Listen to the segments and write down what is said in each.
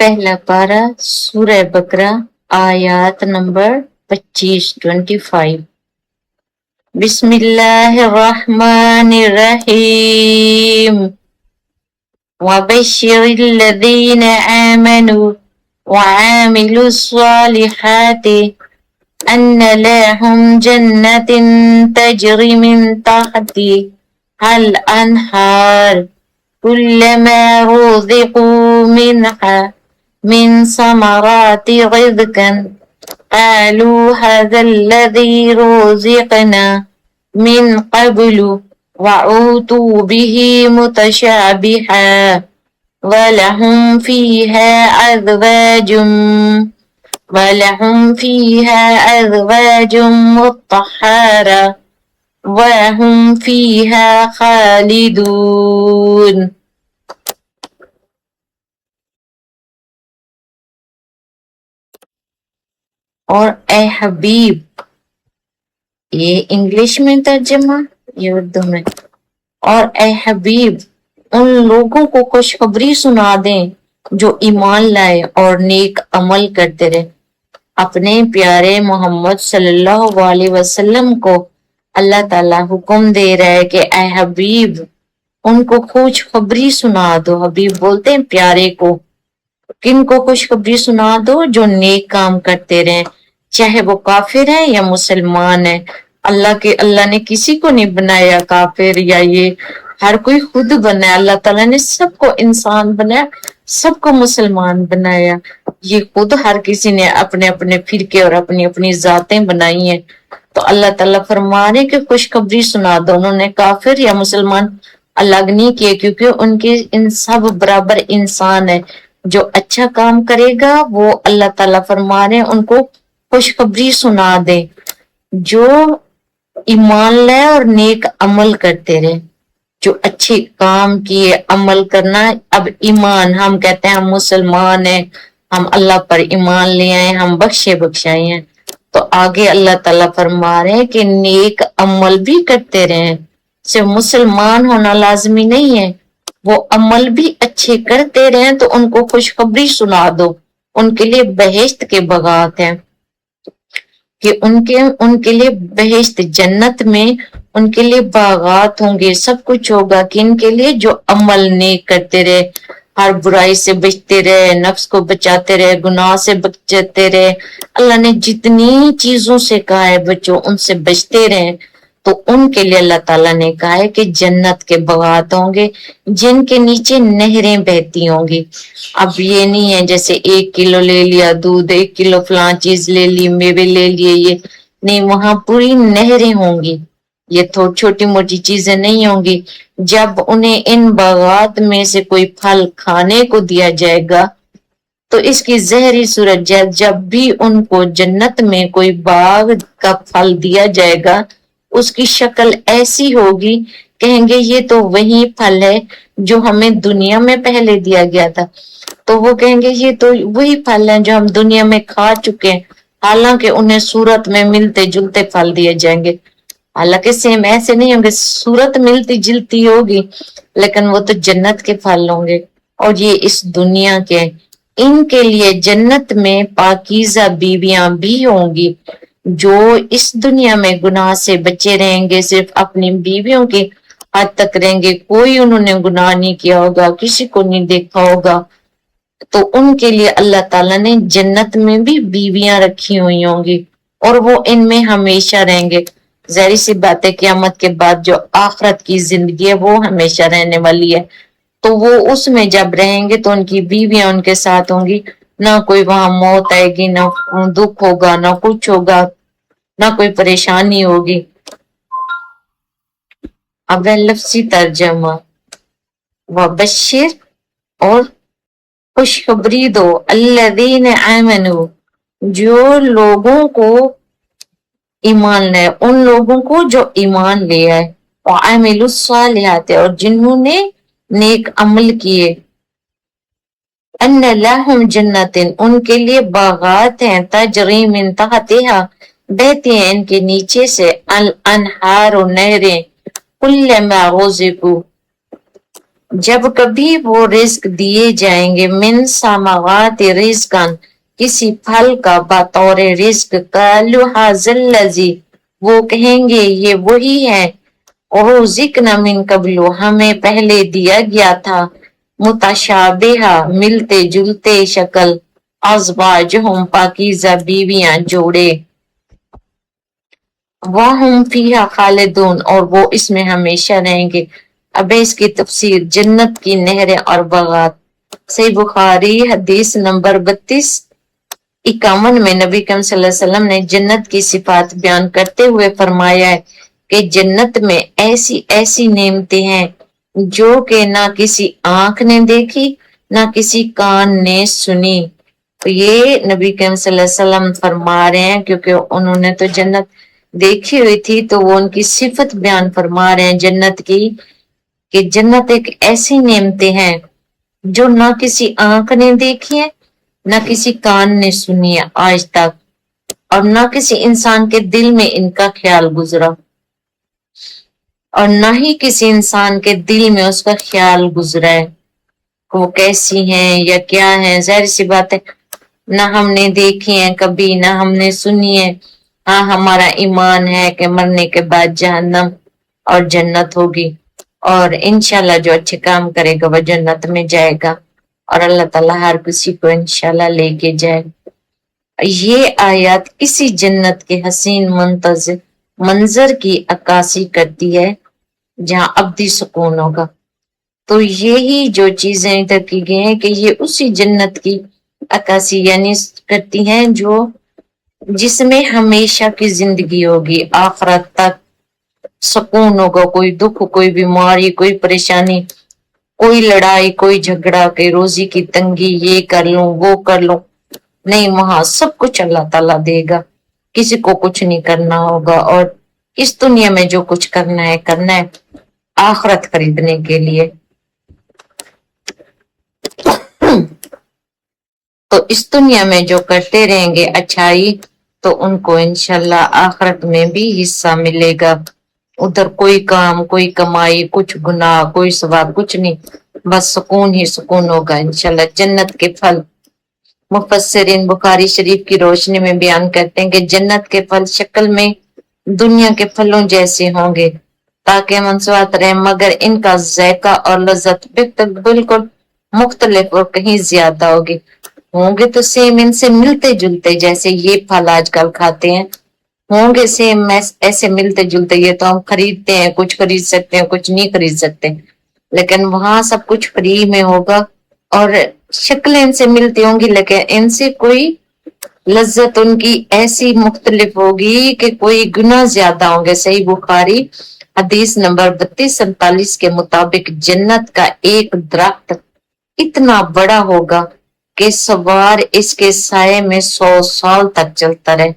پہلا پارہ سورہ بقرہ آیات نمبر 25 بسم اللہ الرحمن الرحیم وبشر الذین آمنوا وعاملوا الصالحات ان لهم جنات تجری من تحتها الانہار كلما رزقوا منها من ثمرات رزقا قالوا هذا الذي رزقنا من قبل وأوتوا به متشابها ولهم فيها أزواج مطهرة وهم فيها خالدون۔ اور اے حبیب، یہ انگلش میں ترجمہ، یہ اردو میں، اور اے حبیب ان لوگوں کو خوشخبری سنا دیں جو ایمان لائے اور نیک عمل کرتے رہے۔ اپنے پیارے محمد صلی اللہ علیہ وسلم کو اللہ تعالیٰ حکم دے رہا ہے کہ اے حبیب ان کو خوشخبری سنا دو۔ حبیب بولتے ہیں پیارے کو، کن کو خوشخبری سنا دو؟ جو نیک کام کرتے رہیں، چاہے وہ کافر ہیں یا مسلمان ہیں۔ اللہ نے کسی کو نہیں بنایا کافر یا یہ، ہر کوئی خود بنایا۔ اللہ تعالیٰ نے سب کو انسان بنایا، سب کو مسلمان بنایا۔ یہ خود ہر کسی نے اپنے اپنے فرقے اور اپنی اپنی ذاتیں بنائی ہیں۔ تو اللہ تعالیٰ فرما رہے کہ خوشخبری سنا دو۔ انہوں نے کافر یا مسلمان الگ نہیں کیے، کیونکہ ان کے ان سب برابر انسان ہے۔ جو اچھا کام کرے گا وہ اللہ تعالیٰ فرما رہے ہیں ان کو خوشخبری سنا دے، جو ایمان لائے اور نیک عمل کرتے رہے۔ جو اچھے کام کیے، عمل کرنا۔ اب ایمان، ہم کہتے ہیں ہم مسلمان ہیں، ہم اللہ پر ایمان لے آئے، ہم بخشائے ہیں۔ تو آگے اللہ تعالیٰ فرما رہے ہیں کہ نیک عمل بھی کرتے رہیں۔ صرف مسلمان ہونا لازمی نہیں ہے، وہ عمل بھی اچھے کرتے رہیں تو ان کو خوشخبری سنا دو۔ ان کے لیے بہشت کے باغات ہیں کہ ان کے لیے بہشت جنت میں ان کے لیے باغات ہوں گے، سب کچھ ہوگا کہ ان کے لیے جو عمل نیک کرتے رہے، ہر برائی سے بچتے رہے، نفس کو بچاتے رہے، گناہ سے بچتے رہے۔ اللہ نے جتنی چیزوں سے کہا ہے بچوں ان سے بچتے رہے، تو ان کے لیے اللہ تعالیٰ نے کہا ہے کہ جنت کے باغات ہوں گے جن کے نیچے نہریں بہتی ہوں گی۔ اب یہ نہیں ہے جیسے 1 کلو لے لیا دودھ، 1 کلو فلاں چیز لے لی، میوے لے لیے، یہ نہیں، وہاں پوری نہریں ہوں گی۔ یہ چھوٹی موٹی چیزیں نہیں ہوں گی۔ جب انہیں ان باغات میں سے کوئی پھل کھانے کو دیا جائے گا تو اس کی ظاہری صورت جب بھی ان کو جنت میں کوئی باغ کا پھل دیا جائے گا اس کی شکل ایسی ہوگی، کہیں گے یہ تو وہی پھل ہے جو ہمیں دنیا میں پہلے دیا گیا تھا۔ تو وہ کہیں گے یہ تو وہی پھل ہیں جو ہم دنیا میں کھا چکے ہیں، حالانکہ انہیں صورت میں ملتے جلتے پھل دیے جائیں گے۔ حالانکہ سیم ایسے نہیں ہوں گے، صورت ملتی جلتی ہوگی لیکن وہ تو جنت کے پھل ہوں گے، اور یہ اس دنیا کے۔ ان کے لیے جنت میں پاکیزہ بیویاں بھی ہوں گی جو اس دنیا میں گناہ سے بچے رہیں گے، صرف اپنی بیویوں کی حد تک رہیں گے، کوئی انہوں نے گناہ نہیں کیا ہوگا، کسی کو نہیں دیکھا ہوگا۔ تو ان کے لیے اللہ تعالیٰ نے جنت میں بھی بیویاں رکھی ہوئی ہوں گی اور وہ ان میں ہمیشہ رہیں گے۔ ظاہر سی بات ہے قیامت کے بعد جو آخرت کی زندگی ہے وہ ہمیشہ رہنے والی ہے، تو وہ اس میں جب رہیں گے تو ان کی بیویاں ان کے ساتھ ہوں گی، نہ کوئی وہاں موت آئے گی، نہ دکھ ہوگا، نہ کچھ ہوگا، نہ کوئی پریشانی ہوگی۔ اب لفظی ترجمہ، وبشر اور خوشخبری دو، الذین آمنوا جو لوگوں کو ایمان لائے، ان لوگوں کو جو ایمان لے آئے، وعملوا الصالحات اور جنہوں نے نیک عمل کیے، ان لہم جنت ان کے لیے باغات ہیں، تجری من تحتہا بہتی ہیں ان کے نیچے سے، الانہار نہریں، کلما رزقوا जब कभी वो रिस्क दिए जाएंगे, मिन समावात रिस्कन, किसी फल का बतौर रिस्क, कालू हाजिल्लजी, वो कहेंगे ये वही है, ओ जिक्र मिन कबलू, हमें पहले दिया गया था, मुतशाबिहा, मिलते जुलते शक्ल, अज़वाजुहुम, पाकीज़ा बीवियां, जोड़े, वहुम फीहा खालिदून, और वो इसमें हमेशा रहेंगे। अब इसकी तफसीर, जन्नत की नहरें और बागात। सही बुखारी हदीस नंबर 3251 में नबी करीम सल्लल्लाहु अलैहि वसल्लम ने जन्नत की सिफात बयान करते हुए फरमाया है कि जन्नत में ऐसी ऐसी नेमतें हैं जो कि ना किसी आंख ने देखी, ना किसी कान ने सुनी। तो ये नबी करीम सल्लल्लाहु अलैहि वसल्लम फरमा रहे हैं, क्योंकि उन्होंने तो जन्नत देखी हुई थी, तो वो उनकी सिफत बयान फरमा रहे हैं जन्नत की, कि जन्नत एक ऐसी नेमतें हैं जो ना किसी आंख ने देखी है, ना किसी कान ने सुनी है आज तक, और ना किसी इंसान के दिल में इनका ख्याल गुजरा, और ना ही किसी इंसान के दिल में उसका ख्याल गुजरा है वो कैसी हैं या क्या है। जाहिर सी बात है, ना हमने देखी है कभी, ना हमने सुनी है। हाँ, हमारा ईमान है कि मरने के बाद जहन्नम और जन्नत होगी, और इंशाल्लाह जो अच्छे काम करेगा वह जन्नत में जाएगा, और अल्लाह ताला हर किसी को इंशाल्लाह लेके जाए। ये आयत किसी जन्नत के हसीन मुंतज़िर मंजर की अक्कासी करती है जहां अब्दी सुकून होगा। तो यही जो चीजें इधर की गई हैं कि ये उसी जन्नत की अक्कासी यानी करती हैं जो जिसमें हमेशा की जिंदगी होगी, आखिरत तक सुकून होगा, कोई दुख, कोई बीमारी, कोई परेशानी, कोई लड़ाई, कोई झगड़ा, कोई रोजी की तंगी, ये कर लूं वो कर लूं, नहीं, वहां सब कुछ अल्लाह ताला देगा, किसी को कुछ नहीं करना होगा। और इस दुनिया में जो कुछ करना है आखिरत खरीदने के लिए। तो इस दुनिया में जो करते रहेंगे अच्छाई, तो उनको इंशाल्लाह आखिरत में भी हिस्सा मिलेगा। उधर कोई काम, कोई कमाई, कुछ गुनाह, कोई सवाब, कुछ नहीं, बस सुकून ही सुकून होगा इंशाल्लाह। जन्नत के फल मुफस्सिरीन बुखारी शरीफ की रोशनी में बयान करते हैं कि जन्नत के फल शक्ल में दुनिया के फलों जैसे होंगे ताकि मनसूआत रहे, मगर इनका जायका और लज्जत बिल्कुल मुख्तलिफ और कहीं ज्यादा होगी। होंगे तो सेम, इनसे मिलते जुलते, जैसे ये फल आजकल खाते हैं, होंगे सेम ऐसे मिलते जुलते। ये तो हम खरीदते हैं, कुछ खरीद सकते हैं, कुछ नहीं खरीद सकते, लेकिन वहां सब कुछ फ्री में होगा और शक्लें इनसे मिलती होंगी, लेकिन इनसे कोई लज्जत उनकी ऐसी मुख्तलिफ होगी कि कोई गुना ज्यादा होंगे। सही बुखारी हदीस नंबर 3247 के मुताबिक जन्नत का एक दरख्त इतना बड़ा होगा कि सवार इसके साये में 100 साल तक चलता रहे।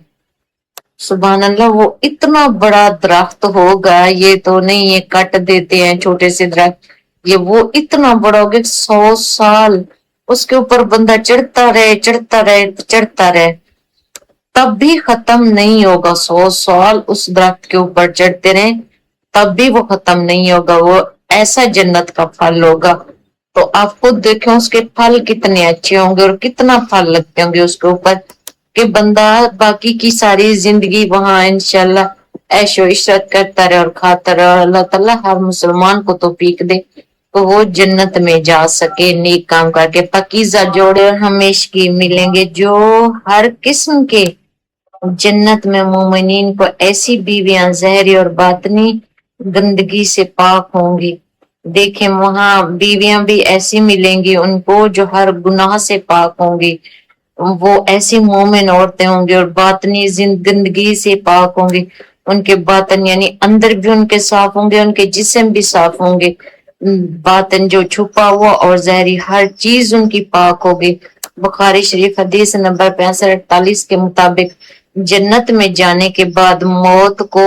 सुभान अल्लाह, वो इतना बड़ा दरख्त होगा, ये तो नहीं ये कट देते हैं छोटे से दरख्त, ये वो इतना बड़ा होगा 100 साल उसके ऊपर बंदा चढ़ता रहे चढ़ता रहे चढ़ता रहे, तब भी खत्म नहीं होगा। 100 साल उस दरख्त के ऊपर चढ़ते रहे तब भी वो खत्म नहीं होगा। वो ऐसा जन्नत का फल होगा, तो आप खुद देखें उसके फल कितने अच्छे होंगे और कितना फल लगते होंगे उसके ऊपर, कि बंदा बाकी की सारी जिंदगी वहां इंशाल्लाह ऐशो इशरत करता रहे और खाता रहे। अल्लाह ताला हर मुसलमान को तौफीक दे तो वो जन्नत में जा सके नेक काम करके। पकीज़ा जोड़े और हमेशगी मिलेंगे जो हर किस्म के। जन्नत में मोमिनीन को ऐसी बीवियां जहरी और बातनी गंदगी से पाक होंगी। देखें वहां बीवियां भी ऐसी मिलेंगी उनको जो हर गुनाह से पाक होंगी। वो ऐसी मोमिन औरतें होंगी और बातनी गंदगी से पाक होंगी। उनके बातन यानी अंदर भी उनके साफ होंगे, उनके जिस्म भी साफ होंगे। बातन जो छुपा हुआ और जहरी हर चीज उनकी पाक होगी। बुखारी शरीफ हदीस नंबर 6548 के मुताबिक जन्नत में जाने के बाद मौत को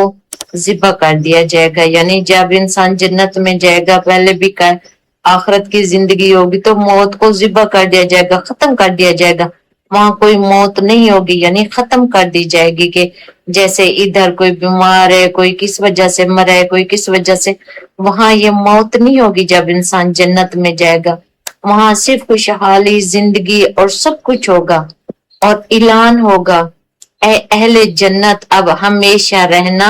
ज़िबा कर दिया जाएगा, यानी जब इंसान जन्नत में जाएगा, पहले भी कहा आखिरत की जिंदगी होगी तो मौत को ज़िबा कर दिया जाएगा, खत्म कर दिया जाएगा। वहां कोई मौत नहीं होगी, यानी खत्म कर दी जाएगी। कि जैसे इधर कोई बीमार है, कोई किस वजह से मरा है, कोई किस वजह से, वहां ये मौत नहीं होगी। जब इंसान जन्नत में जाएगा वहां सिर्फ खुशहाली जिंदगी और सब कुछ होगा। और ऐलान होगा, ए अहले जन्नत अब हमेशा रहना,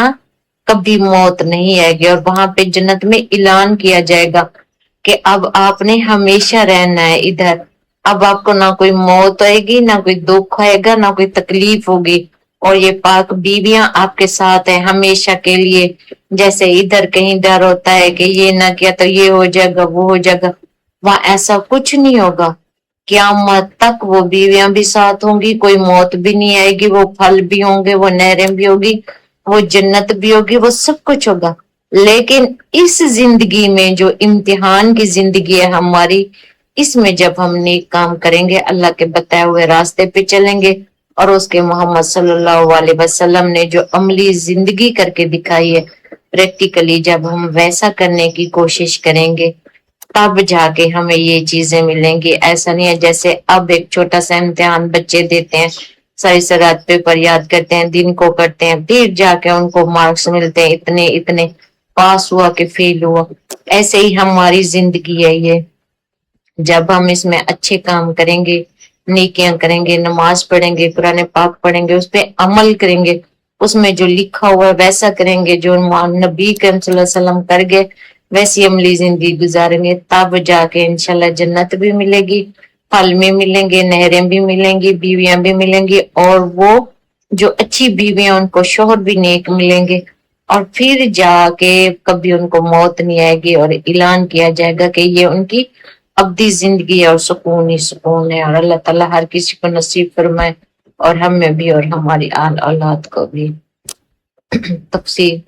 कभी मौत नहीं आएगी। और वहां पे जन्नत में ऐलान किया जाएगा कि अब आपने हमेशा रहना है इधर। अब आपको ना कोई मौत आएगी, ना कोई दुख आएगा, ना कोई तकलीफ होगी। और ये पाक बीवियां आपके साथ है हमेशा के लिए। जैसे इधर कहीं डर होता है कि ये ना किया तो ये हो जाएगा, वो हो जाएगा, वहां ऐसा कुछ नहीं होगा। क़यामत तक वो बीवियां भी साथ होंगी, कोई मौत भी नहीं आएगी, वो फल भी होंगे, वो नहरें भी होगी, वो जन्नत भी होगी, वो सब कुछ होगा। लेकिन इस जिंदगी में जो इम्तिहान की जिंदगी है हमारी, इसमें जब हम नेक काम करेंगे, अल्लाह के बताए हुए रास्ते पे चलेंगे, और उसके मोहम्मद सल्लल्लाहु अलैहि वसल्लम ने जो अमली जिंदगी करके दिखाई है, प्रैक्टिकली जब हम वैसा करने की कोशिश करेंगे, तब जाके हमें ये चीजें मिलेंगी। ऐसा नहीं है जैसे अब एक छोटा सा इम्तिहान बच्चे देते हैं, सारी रात पेपर याद करते हैं, दिन को करते हैं, फिर जाके उनको मार्क्स मिलते हैं इतने इतने, पास हुआ कि फेल हुआ। ऐसे ही हमारी जिंदगी है ये। जब हम इसमें अच्छे काम करेंगे, नेकियां करेंगे, नमाज पढ़ेंगे, कुरान पाक पढ़ेंगे, उस पर अमल करेंगे, उसमें जो लिखा हुआ है वैसा करेंगे, जो नबी करीम सल्लल्लाहु अलैहि वसल्लम कर गए वैसी अमली जिंदगी गुजारेंगे, तब जाके इंशाल्लाह जन्नत भी मिलेगी, फल में मिलेंगे, नहरें भी मिलेंगी, बीवियां भी मिलेंगी, और वो जो अच्छी बीवियां उनको शोहर भी नेक मिलेंगे। और फिर जाके कभी उनको मौत नहीं आएगी, और ऐलान किया जाएगा कि ये उनकी अब्दी जिंदगी है और सुकून ही सुकून है। और अल्लाह ताला हर किसी को नसीब फरमाए, और हमें भी और हमारी आल औलाद को भी। तफसीर